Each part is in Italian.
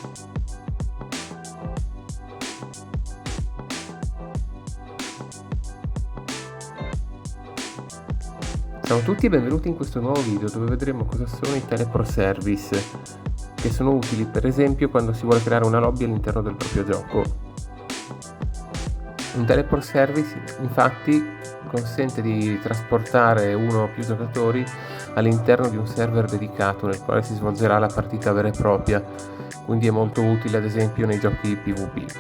Ciao a tutti e benvenuti in questo nuovo video dove vedremo cosa sono i teleport service, che sono utili per esempio quando si vuole creare una lobby all'interno del proprio gioco. Un teleport service infatti consente di trasportare uno o più giocatori all'interno di un server dedicato nel quale si svolgerà la partita vera e propria, quindi è molto utile ad esempio nei giochi PvP.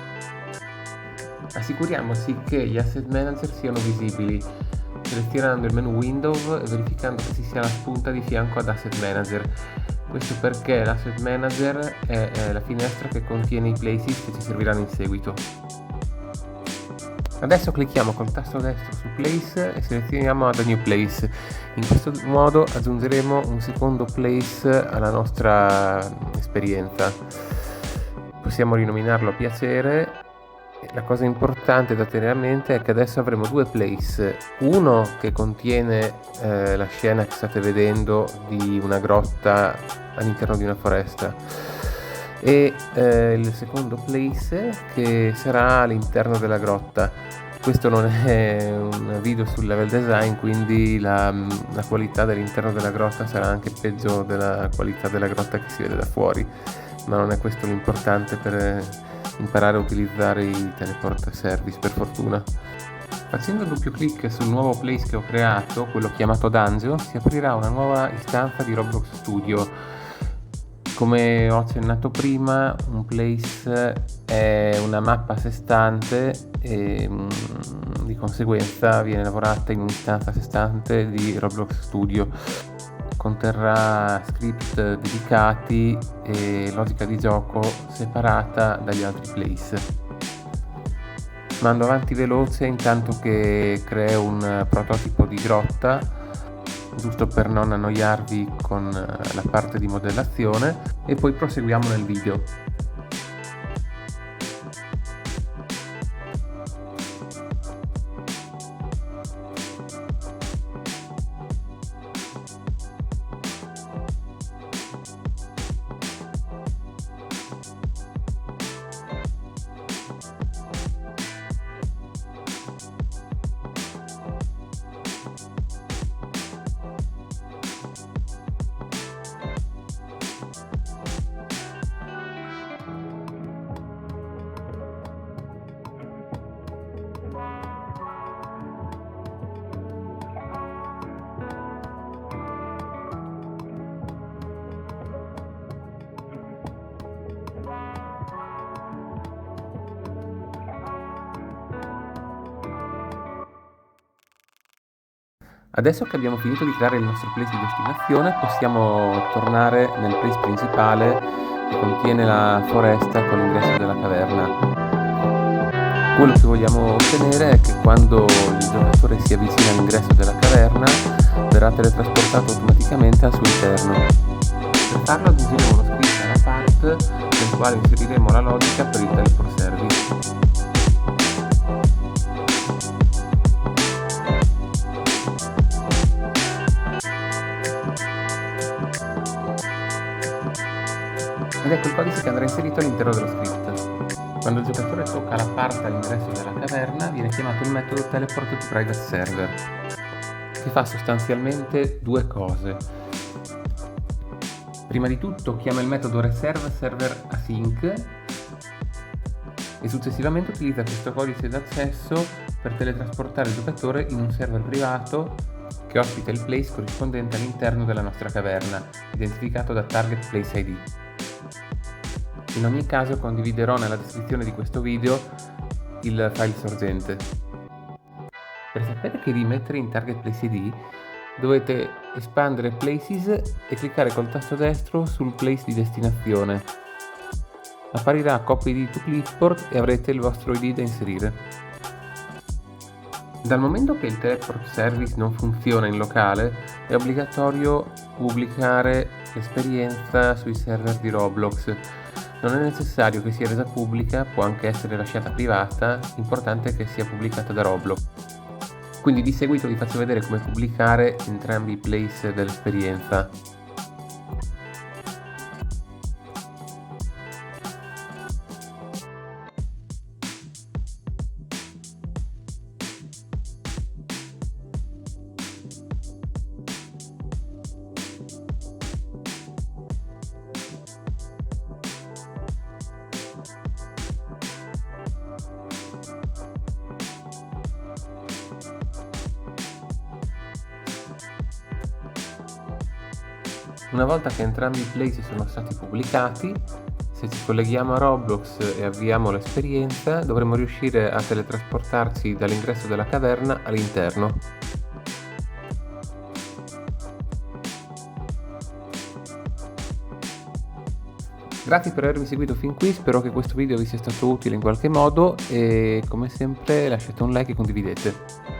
Assicuriamoci che gli asset manager siano visibili, selezionando il menu Window e verificando che ci sia la spunta di fianco ad Asset Manager. Questo perché l'Asset Manager è la finestra che contiene i places che ci serviranno in seguito. Adesso clicchiamo col tasto destro su Place e selezioniamo Add a New Place. In questo modo aggiungeremo un secondo place alla nostra esperienza. Possiamo rinominarlo a piacere. La cosa importante da tenere a mente è che adesso avremo due place, uno che contiene la scena che state vedendo di una grotta all'interno di una foresta e il secondo place che sarà all'interno della grotta. Questo non è un video sul level design, quindi la qualità dell'interno della grotta sarà anche peggio della qualità della grotta che si vede da fuori, ma non è questo l'importante per imparare a utilizzare i teleport service, per fortuna. Facendo doppio clic sul nuovo place che ho creato, quello chiamato Dungeon, si aprirà una nuova istanza di Roblox Studio. Come ho accennato prima, un place è una mappa a sé stante e di conseguenza viene lavorata in un'istanza a sé stante di Roblox Studio. Conterrà script dedicati e logica di gioco separata dagli altri place. Mando avanti veloce intanto che creo un prototipo di grotta, giusto per non annoiarvi con la parte di modellazione, e poi proseguiamo nel video. Adesso che abbiamo finito di creare il nostro place di destinazione, possiamo tornare nel place principale che contiene la foresta con l'ingresso della caverna. Quello che vogliamo ottenere è che quando il giocatore si avvicina all'ingresso della caverna verrà teletrasportato automaticamente al suo interno. Per farlo aggiungeremo uno script alla part nel quale inseriremo la logica per il teleport service. Ed ecco il codice che andrà inserito all'interno dello script. Quando il giocatore tocca la parte all'ingresso della caverna viene chiamato il metodo teleport to private server, che fa sostanzialmente due cose. Prima di tutto chiama il metodo reserve server async e successivamente utilizza questo codice d'accesso per teletrasportare il giocatore in un server privato che ospita il place corrispondente all'interno della nostra caverna, identificato da Target Place ID. In ogni caso condividerò nella descrizione di questo video il file sorgente. Per sapere che ID mettere in Target Place ID dovete espandere Places e cliccare col tasto destro sul place di destinazione. Apparirà Copy ID to Clipboard e avrete il vostro ID da inserire. Dal momento che il teleport service non funziona in locale, è obbligatorio pubblicare l'esperienza sui server di Roblox. Non è necessario che sia resa pubblica, può anche essere lasciata privata, l'importante è che sia pubblicata da Roblox. Quindi di seguito vi faccio vedere come pubblicare entrambi i place dell'esperienza. Una volta che entrambi i place sono stati pubblicati, se ci colleghiamo a Roblox e avviamo l'esperienza, dovremo riuscire a teletrasportarci dall'ingresso della caverna all'interno. Grazie per avermi seguito fin qui, spero che questo video vi sia stato utile in qualche modo e come sempre lasciate un like e condividete.